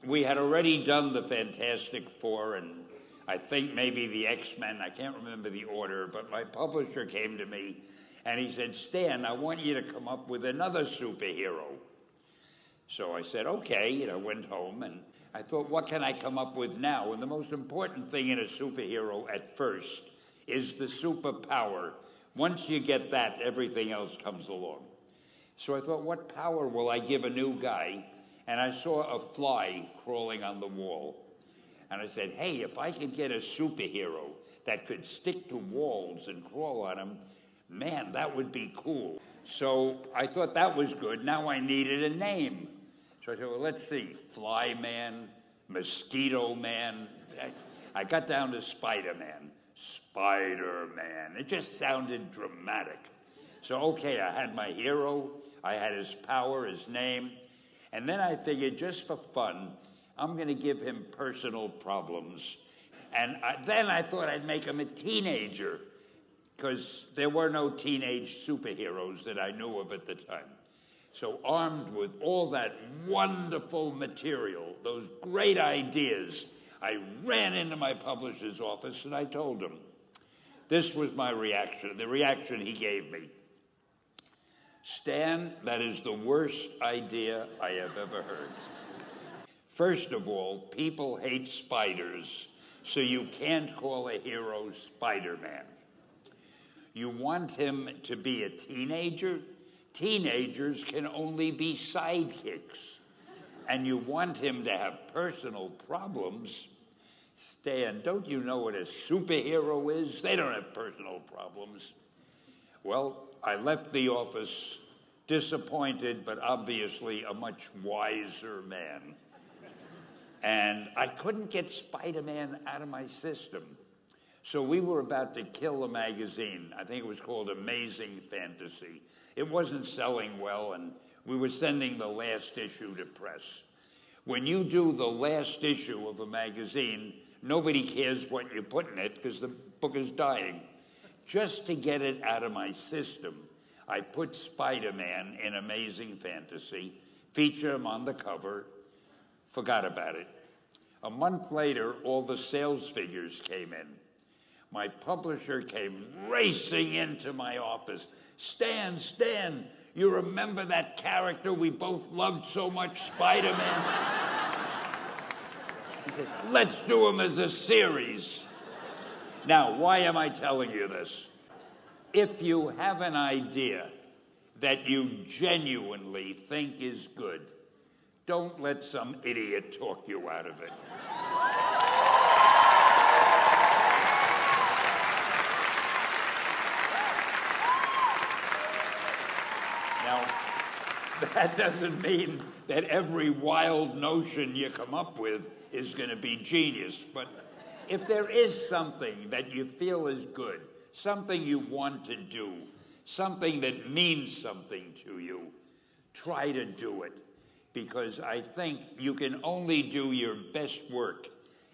we had already done the Fantastic Four and I think maybe the X-Men. I can't remember the order, but my publisher came to me and he said, Stan, I want you to come up with another superhero. So I said, okay, went home and I thought, what can I come up with now? And the most important thing in a superhero at first is the superpower. Once you get that, everything else comes along. So I thought, what power will I give a new guy? And I saw a fly crawling on the wall. And I said, hey, if I could get a superhero that could stick to walls and crawl on them, man, that would be cool. So I thought that was good. Now I needed a name. So I said, well, let's see, Fly Man, Mosquito Man. I got down to Spider-Man. Spider-Man. It just sounded dramatic. So, okay, I had my hero. I had his power, his name. And then I figured, just for fun, I'm going to give him personal problems. And then I thought I'd make him a teenager, because there were no teenage superheroes that I knew of at the time. So armed with all that wonderful material, those great ideas, I ran into my publisher's office and I told him. This was my reaction, the reaction he gave me. Stan, that is the worst idea I have ever heard. First of all, people hate spiders, so you can't call a hero Spider-Man. You want him to be a teenager? Teenagers can only be sidekicks. And you want him to have personal problems? Stan, don't you know what a superhero is? They don't have personal problems. Well, I left the office disappointed, but obviously a much wiser man. And I couldn't get Spider-Man out of my system. So we were about to kill a magazine. I think it was called Amazing Fantasy. It wasn't selling well, and we were sending the last issue to press. When you do the last issue of a magazine, nobody cares what you put in it because the book is dying. Just to get it out of my system, I put Spider-Man in Amazing Fantasy, featured him on the cover, forgot about it. A month later, all the sales figures came in. My publisher came racing into my office. Stan, you remember that character we both loved so much, Spider-Man? He said, let's do him as a series. Now, why am I telling you this? If you have an idea that you genuinely think is good, don't let some idiot talk you out of it. Now, that doesn't mean that every wild notion you come up with is going to be genius. But if there is something that you feel is good, something you want to do, something that means something to you, try to do it. Because I think you can only do your best work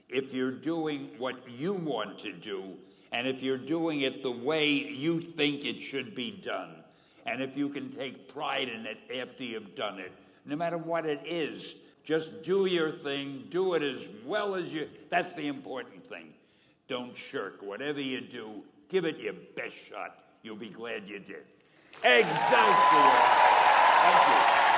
if you're doing what you want to do, and if you're doing it the way you think it should be done. And if you can take pride in it after you've done it, no matter what it is, just do your thing, do it as well as you, that's the important thing. Don't shirk. Whatever you do, give it your best shot. You'll be glad you did. Excelsior! Thank you.